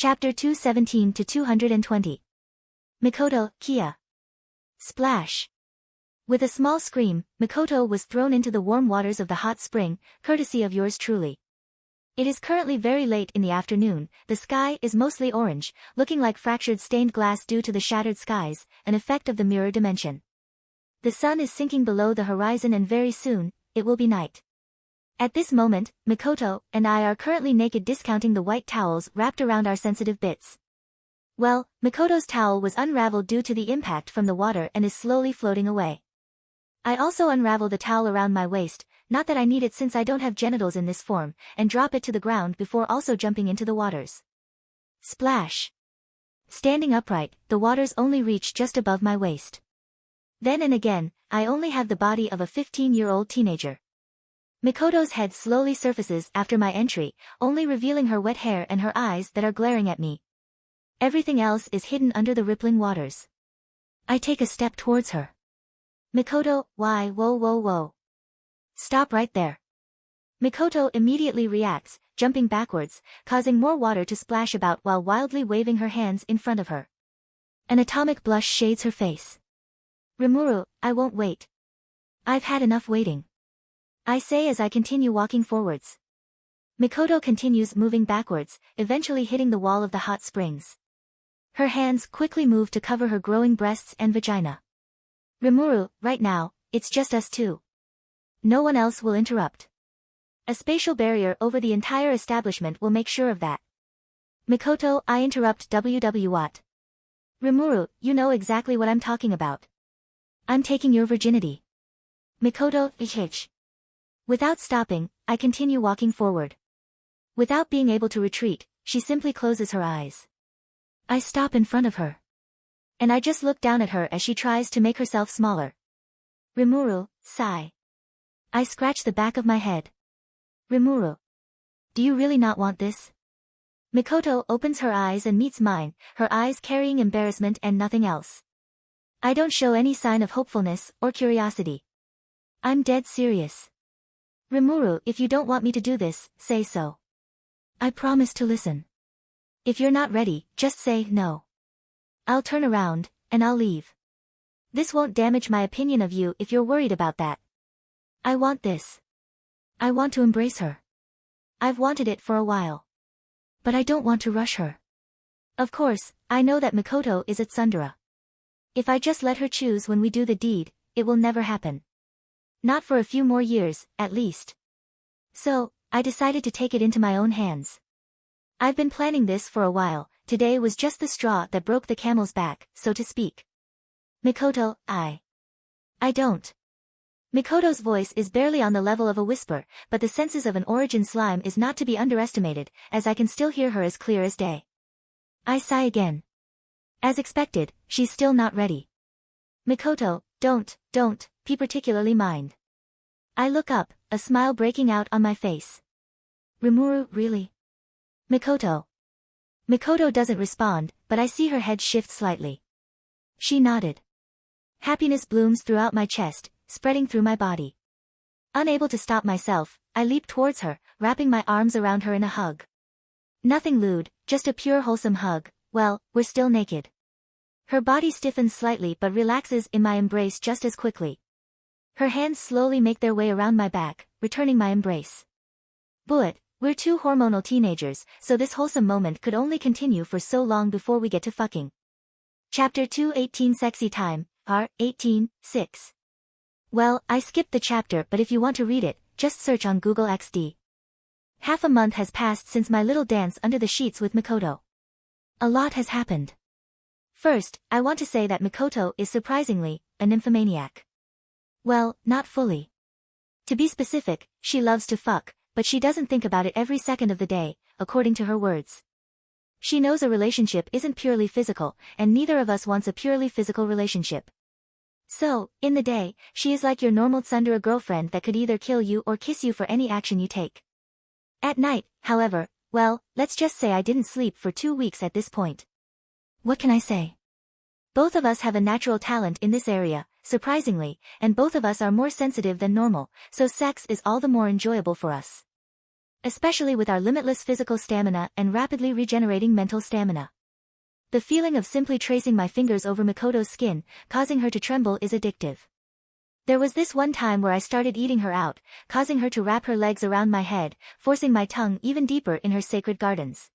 Chapter 217 to 220. Mikoto, Kia. Splash. With a small scream, Mikoto was thrown into the warm waters of the hot spring, courtesy of yours truly. It is currently very late in the afternoon, the sky is mostly orange, looking like fractured stained glass due to the shattered skies, an effect of the mirror dimension. The sun is sinking below the horizon and very soon, it will be night. At this moment, Mikoto and I are currently naked discounting the white towels wrapped around our sensitive bits. Well, Mikoto's towel was unraveled due to the impact from the water and is slowly floating away. I also unravel the towel around my waist, not that I need it since I don't have genitals in this form, and drop it to the ground before also jumping into the waters. Splash. Standing upright, the waters only reach just above my waist. Then and again, I only have the body of a 15-year-old teenager. Mikoto's head slowly surfaces after my entry, only revealing her wet hair and her eyes that are glaring at me. Everything else is hidden under the rippling waters. I take a step towards her. Mikoto, why, whoa. Stop right there. Mikoto immediately reacts, jumping backwards, causing more water to splash about while wildly waving her hands in front of her. An atomic blush shades her face. Rimuru, I won't wait. I've had enough waiting. I say as I continue walking forwards. Mikoto continues moving backwards, eventually hitting the wall of the hot springs. Her hands quickly move to cover her growing breasts and vagina. Rimuru, right now, it's just us two. No one else will interrupt. A spatial barrier over the entire establishment will make sure of that. Mikoto, I interrupt What? Rimuru, you know exactly what I'm talking about. I'm taking your virginity. Mikoto, ich. Without stopping, I continue walking forward. Without being able to retreat, she simply closes her eyes. I stop in front of her. And I just look down at her as she tries to make herself smaller. Rimuru, sigh. I scratch the back of my head. Rimuru. Do you really not want this? Mikoto opens her eyes and meets mine, her eyes carrying embarrassment and nothing else. I don't show any sign of hopefulness or curiosity. I'm dead serious. Rimuru, if you don't want me to do this, say so. I promise to listen. If you're not ready, just say no. I'll turn around, and I'll leave. This won't damage my opinion of you if you're worried about that. I want this. I want to embrace her. I've wanted it for a while. But I don't want to rush her. Of course, I know that Mikoto is at Tsundere. If I just let her choose when we do the deed, it will never happen. Not for a few more years, at least. So, I decided to take it into my own hands. I've been planning this for a while, today was just the straw that broke the camel's back, so to speak. Mikoto, I don't. Mikoto's voice is barely on the level of a whisper, but the senses of an origin slime is not to be underestimated, as I can still hear her as clear as day. I sigh again. As expected, she's still not ready. Mikoto, don't, be particularly mind. I look up, a smile breaking out on my face. Rimuru, really? Mikoto. Mikoto doesn't respond, but I see her head shift slightly. She nodded. Happiness blooms throughout my chest, spreading through my body. Unable to stop myself, I leap towards her, wrapping my arms around her in a hug. Nothing lewd, just a pure wholesome hug. Well, we're still naked. Her body stiffens slightly but relaxes in my embrace just as quickly. Her hands slowly make their way around my back, returning my embrace. But we're two hormonal teenagers, so this wholesome moment could only continue for so long before we get to fucking. Chapter 218 Sexy Time, R18, 6. Well, I skipped the chapter, but if you want to read it, just search on Google XD. Half a month has passed since my little dance under the sheets with Mikoto. A lot has happened. First, I want to say that Mikoto is surprisingly a nymphomaniac. Well, not fully. To be specific, she loves to fuck, but she doesn't think about it every second of the day, according to her words. She knows a relationship isn't purely physical, and neither of us wants a purely physical relationship. So, in the day, she is like your normal tsundere girlfriend that could either kill you or kiss you for any action you take. At night, however, well, let's just say I didn't sleep for 2 weeks at this point. What can I say? Both of us have a natural talent in this area, surprisingly, and both of us are more sensitive than normal, so sex is all the more enjoyable for us. Especially with our limitless physical stamina and rapidly regenerating mental stamina. The feeling of simply tracing my fingers over Mikoto's skin, causing her to tremble, is addictive. There was this one time where I started eating her out, causing her to wrap her legs around my head, forcing my tongue even deeper in her sacred gardens.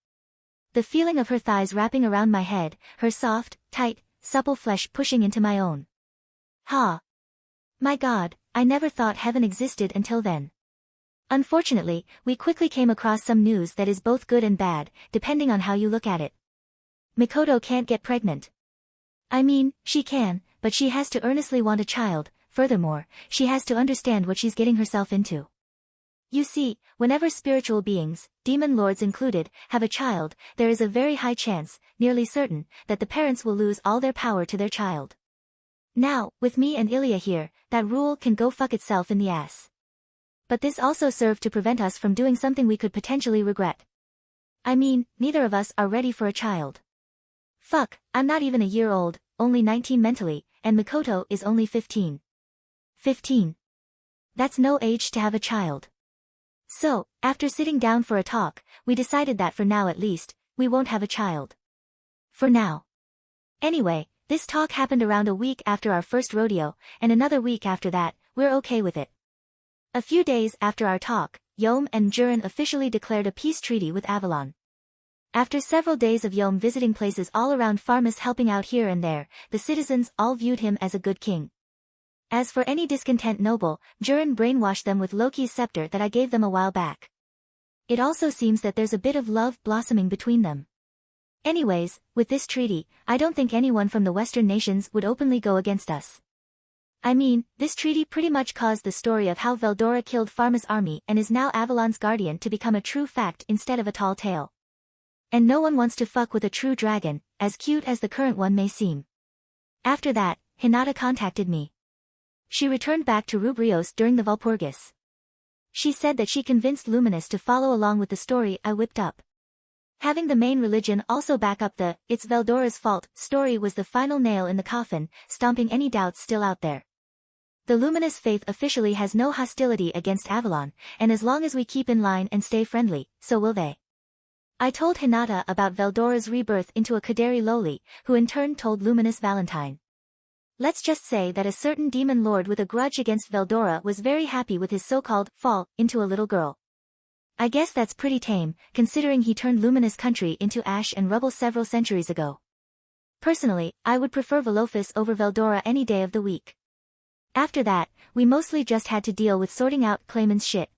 The feeling of her thighs wrapping around my head, her soft, tight, supple flesh pushing into my own. Ha! My God, I never thought heaven existed until then. Unfortunately, we quickly came across some news that is both good and bad, depending on how you look at it. Mikoto can't get pregnant. I mean, she can, but she has to earnestly want a child. Furthermore, she has to understand what she's getting herself into. You see, whenever spiritual beings, demon lords included, have a child, there is a very high chance, nearly certain, that the parents will lose all their power to their child. Now, with me and Ilya here, that rule can go fuck itself in the ass. But this also served to prevent us from doing something we could potentially regret. I mean, neither of us are ready for a child. Fuck, I'm not even a year old, only 19 mentally, and Mikoto is only 15. 15. That's no age to have a child. So, after sitting down for a talk, we decided that for now at least, we won't have a child. For now. Anyway, this talk happened around a week after our first rodeo, and another week after that, we're okay with it. A few days after our talk, Yom and Jurin officially declared a peace treaty with Avalon. After several days of Yom visiting places all around Farmus helping out here and there, the citizens all viewed him as a good king. As for any discontent noble, Jurin brainwashed them with Loki's scepter that I gave them a while back. It also seems that there's a bit of love blossoming between them. Anyways, with this treaty, I don't think anyone from the Western nations would openly go against us. I mean, this treaty pretty much caused the story of how Veldora killed Farmus' army and is now Avalon's guardian to become a true fact instead of a tall tale. And no one wants to fuck with a true dragon, as cute as the current one may seem. After that, Hinata contacted me. She returned back to Rubrios during the Valpurgis. She said that she convinced Luminous to follow along with the story I whipped up. Having the main religion also back up the "it's Veldora's fault" story was the final nail in the coffin, stomping any doubts still out there. The Luminous faith officially has no hostility against Avalon, and as long as we keep in line and stay friendly, so will they. I told Hinata about Veldora's rebirth into a Kaderi Loli, who in turn told Luminous Valentine. Let's just say that a certain demon lord with a grudge against Veldora was very happy with his so-called fall into a little girl. I guess that's pretty tame, considering he turned Luminous country into ash and rubble several centuries ago. Personally, I would prefer Velophus over Veldora any day of the week. After that, we mostly just had to deal with sorting out Clayman's shit.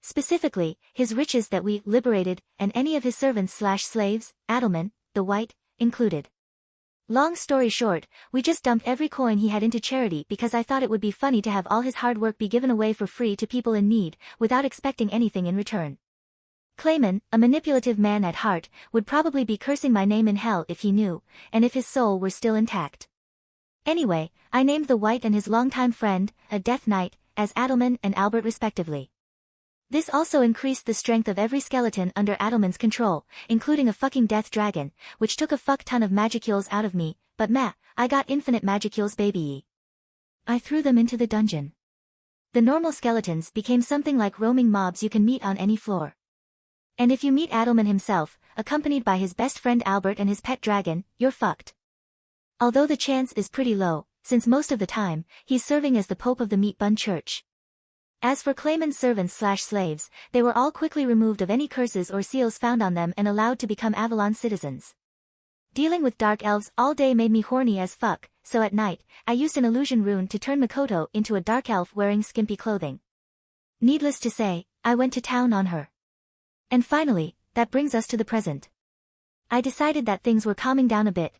Specifically, his riches that we liberated, and any of his servants/slaves, Adelman, the White, included. Long story short, we just dumped every coin he had into charity because I thought it would be funny to have all his hard work be given away for free to people in need, without expecting anything in return. Clayman, a manipulative man at heart, would probably be cursing my name in hell if he knew, and if his soul were still intact. Anyway, I named the White and his longtime friend, a Death Knight, as Adelman and Albert respectively. This also increased the strength of every skeleton under Adelman's control, including a fucking death dragon, which took a fuck ton of magicules out of me, but meh, I got infinite magicules baby. I threw them into the dungeon. The normal skeletons became something like roaming mobs you can meet on any floor. And if you meet Adelman himself, accompanied by his best friend Albert and his pet dragon, you're fucked. Although the chance is pretty low, since most of the time, he's serving as the Pope of the Meat Bun Church. As for Clayman's servants/slaves, they were all quickly removed of any curses or seals found on them and allowed to become Avalon citizens. Dealing with dark elves all day made me horny as fuck, so at night, I used an illusion rune to turn Mikoto into a dark elf wearing skimpy clothing. Needless to say, I went to town on her. And finally, that brings us to the present. I decided that things were calming down a bit.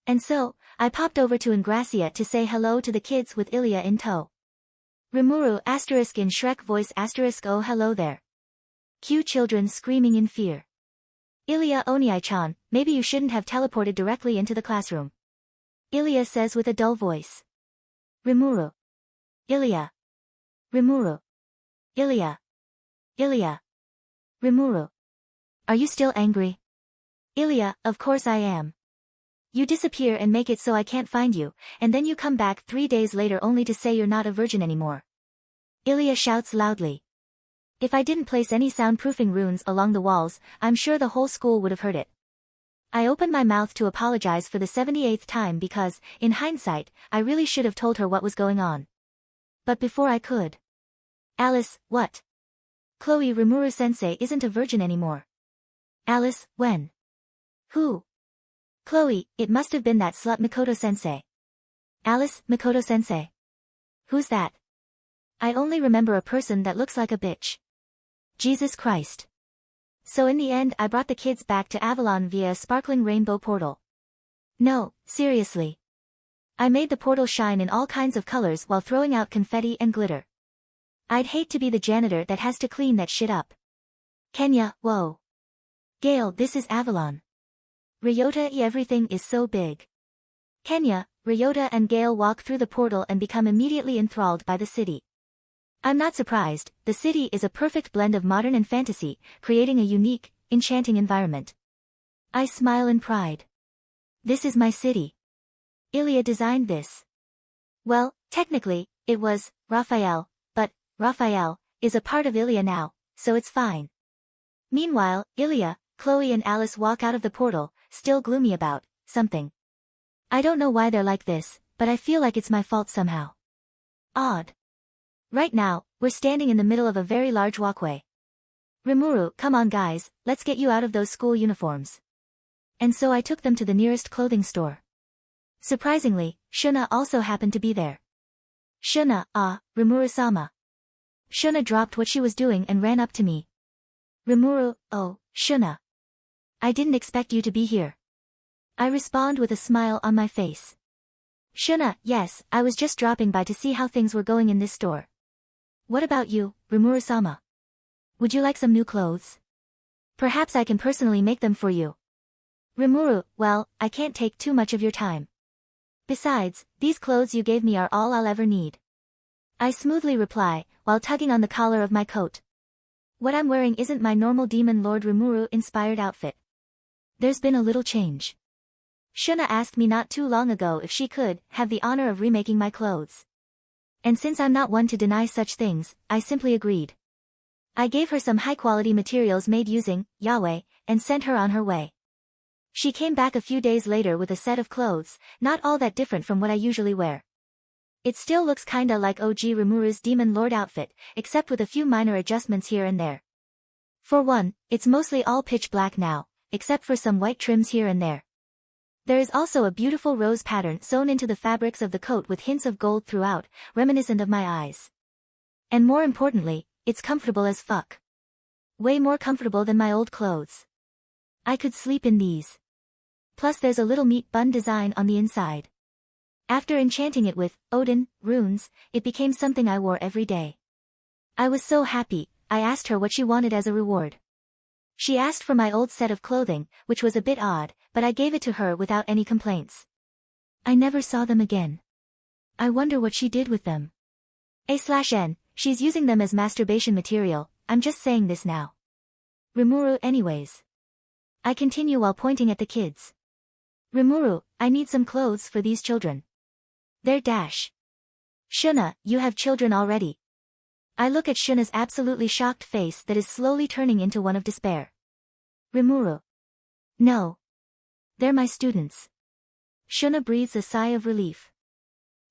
And so, I popped over to Ingracia to say hello to the kids with Ilya in tow. Rimuru * in Shrek voice * oh hello there. Cue children screaming in fear. Ilya Oniai-chan, maybe you shouldn't have teleported directly into the classroom. Ilya says with a dull voice. Rimuru. Ilya. Rimuru. Ilya. Ilya. Rimuru. Are you still angry? Ilya, of course I am. You disappear and make it so I can't find you, and then you come back 3 days later only to say you're not a virgin anymore. Ilya shouts loudly. If I didn't place any soundproofing runes along the walls, I'm sure the whole school would have heard it. I opened my mouth to apologize for the 78th time because, in hindsight, I really should have told her what was going on. But before I could. Alice, what? Chloe, Rimuru-sensei isn't a virgin anymore. Alice, when? Who? Chloe, it must have been that slut Mikoto-sensei. Alice, Mikoto-sensei. Who's that? I only remember a person that looks like a bitch. Jesus Christ. So in the end I brought the kids back to Avalon via a sparkling rainbow portal. No, seriously. I made the portal shine in all kinds of colors while throwing out confetti and glitter. I'd hate to be the janitor that has to clean that shit up. Kenya, whoa. Gale, this is Avalon. Ryota, everything is so big. Kenya, Ryota and Gale walk through the portal and become immediately enthralled by the city. I'm not surprised, the city is a perfect blend of modern and fantasy, creating a unique, enchanting environment. I smile in pride. This is my city. Ilya designed this. Well, technically, it was Raphael, but Raphael is a part of Ilya now, so it's fine. Meanwhile, Ilya, Chloe and Alice walk out of the portal, still gloomy about something. I don't know why they're like this, but I feel like it's my fault somehow. Odd. Right now, we're standing in the middle of a very large walkway. Rimuru, come on guys, let's get you out of those school uniforms. And so I took them to the nearest clothing store. Surprisingly, Shuna also happened to be there. Shuna, Rimuru-sama. Shuna dropped what she was doing and ran up to me. Rimuru, oh, Shuna. I didn't expect you to be here. I respond with a smile on my face. Shuna, yes, I was just dropping by to see how things were going in this store. What about you, Rimuru-sama? Would you like some new clothes? Perhaps I can personally make them for you. Rimuru, well, I can't take too much of your time. Besides, these clothes you gave me are all I'll ever need. I smoothly reply, while tugging on the collar of my coat. What I'm wearing isn't my normal Demon Lord Rimuru-inspired outfit. There's been a little change. Shuna asked me not too long ago if she could have the honor of remaking my clothes. And since I'm not one to deny such things, I simply agreed. I gave her some high-quality materials made using Yahweh, and sent her on her way. She came back a few days later with a set of clothes, not all that different from what I usually wear. It still looks kinda like OG Rimuru's Demon Lord outfit, except with a few minor adjustments here and there. For one, it's mostly all pitch black now, except for some white trims here and there. There is also a beautiful rose pattern sewn into the fabrics of the coat with hints of gold throughout, reminiscent of my eyes. And more importantly, it's comfortable as fuck. Way more comfortable than my old clothes. I could sleep in these. Plus there's a little meat bun design on the inside. After enchanting it with Odin runes, it became something I wore every day. I was so happy, I asked her what she wanted as a reward. She asked for my old set of clothing, which was a bit odd, but I gave it to her without any complaints. I never saw them again. I wonder what she did with them. A/N, she's using them as masturbation material, I'm just saying this now. Rimuru anyways. I continue while pointing at the kids. Rimuru, I need some clothes for these children. They're dash. Shuna, you have children already. I look at Shuna's absolutely shocked face that is slowly turning into one of despair. Rimuru. No. They're my students. Shuna breathes a sigh of relief.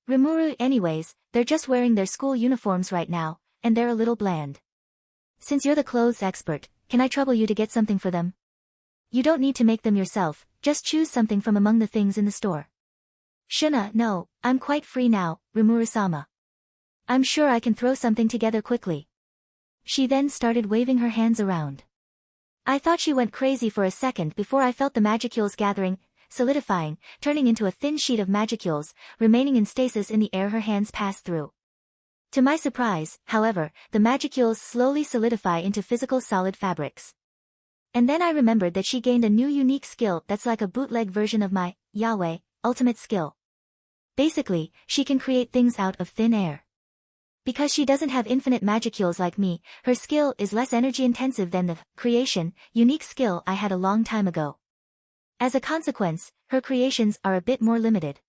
Rimuru anyways, they're just wearing their school uniforms right now, and they're a little bland. Since you're the clothes expert, can I trouble you to get something for them? You don't need to make them yourself, just choose something from among the things in the store. Shuna, no, I'm quite free now, Rimuru-sama. I'm sure I can throw something together quickly. She then started waving her hands around. I thought she went crazy for a second before I felt the magicules gathering, solidifying, turning into a thin sheet of magicules, remaining in stasis in the air her hands passed through. To my surprise, however, the magicules slowly solidify into physical solid fabrics. And then I remembered that she gained a new unique skill that's like a bootleg version of my Yahweh ultimate skill. Basically, she can create things out of thin air. Because she doesn't have infinite magicules like me, her skill is less energy intensive than the creation unique skill I had a long time ago. As a consequence, her creations are a bit more limited.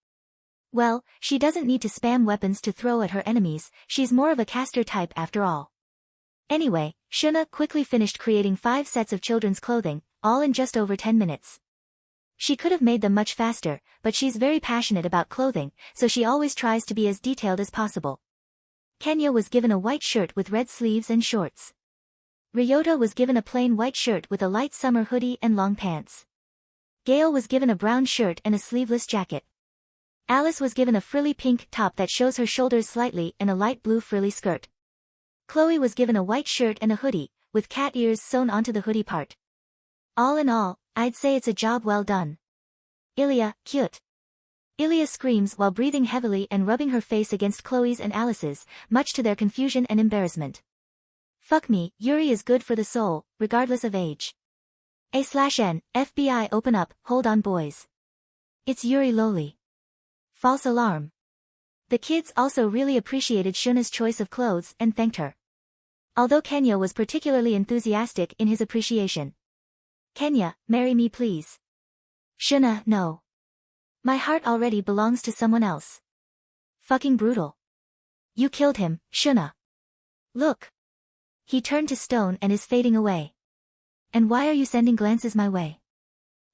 Well, she doesn't need to spam weapons to throw at her enemies, she's more of a caster type after all. Anyway, Shuna quickly finished creating 5 sets of children's clothing, all in just over 10 minutes. She could have made them much faster, but she's very passionate about clothing, so she always tries to be as detailed as possible. Kenya was given a white shirt with red sleeves and shorts. Ryota was given a plain white shirt with a light summer hoodie and long pants. Gale was given a brown shirt and a sleeveless jacket. Alice was given a frilly pink top that shows her shoulders slightly and a light blue frilly skirt. Chloe was given a white shirt and a hoodie, with cat ears sewn onto the hoodie part. All in all, I'd say it's a job well done. Ilya, cute. Ilya screams while breathing heavily and rubbing her face against Chloe's and Alice's, much to their confusion and embarrassment. Fuck me, Yuri is good for the soul, regardless of age. A/N, FBI open up, hold on boys. It's Yuri Loli. False alarm. The kids also really appreciated Shuna's choice of clothes and thanked her. Although Kenya was particularly enthusiastic in his appreciation. Kenya, marry me please. Shuna, no. My heart already belongs to someone else. Fucking brutal. You killed him, Shuna. Look. He turned to stone and is fading away. And why are you sending glances my way?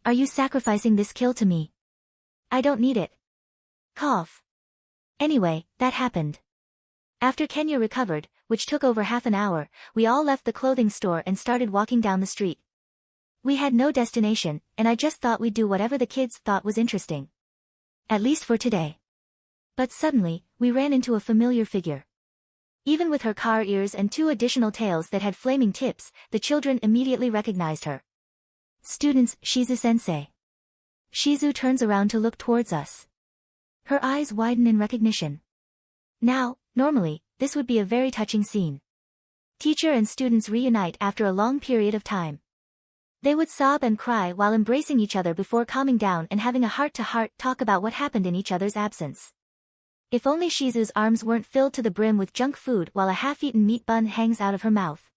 Are you sacrificing this kill to me? I don't need it. Cough. Anyway, that happened. After Kenya recovered, which took over half an hour, we all left the clothing store and started walking down the street. We had no destination, and I just thought we'd do whatever the kids thought was interesting. At least for today. But suddenly, we ran into a familiar figure. Even with her car ears and 2 additional tails that had flaming tips, the children immediately recognized her. Students, Shizu-sensei. Shizu turns around to look towards us. Her eyes widen in recognition. Now, normally, this would be a very touching scene. Teacher and students reunite after a long period of time. They would sob and cry while embracing each other before calming down and having a heart-to-heart talk about what happened in each other's absence. If only Shizu's arms weren't filled to the brim with junk food while a half-eaten meat bun hangs out of her mouth.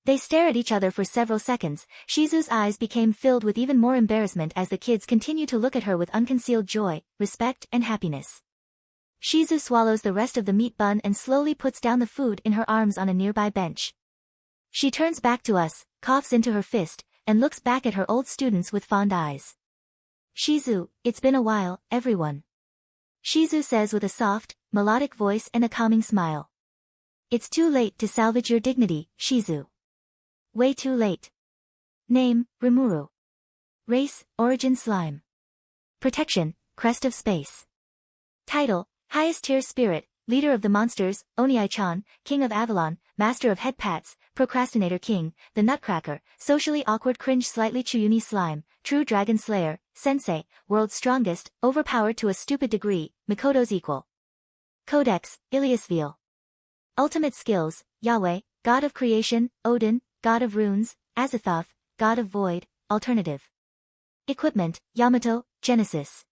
They stare at each other for several seconds. Shizu's eyes became filled with even more embarrassment as the kids continue to look at her with unconcealed joy, respect, and happiness. Shizu swallows the rest of the meat bun and slowly puts down the food in her arms on a nearby bench. She turns back to us, coughs into her fist, and looks back at her old students with fond eyes. Shizu, it's been a while, everyone. Shizu says with a soft, melodic voice and a calming smile. It's too late to salvage your dignity, Shizu. Way too late. Name, Rimuru. Race, Origin Slime. Protection, Crest of Space. Title, Highest Tier Spirit, Leader of the Monsters, Oniai-chan, King of Avalon, Master of Head Pats, Procrastinator King, The Nutcracker, Socially Awkward Cringe Slightly Chuyuni Slime, True Dragon Slayer, Sensei, World's Strongest, Overpowered to a Stupid Degree, Mikoto's Equal. Codex, Iliasville. Ultimate Skills, Yahweh, God of Creation, Odin, God of Runes, Azathoth, God of Void, Alternative. Equipment, Yamato, Genesis.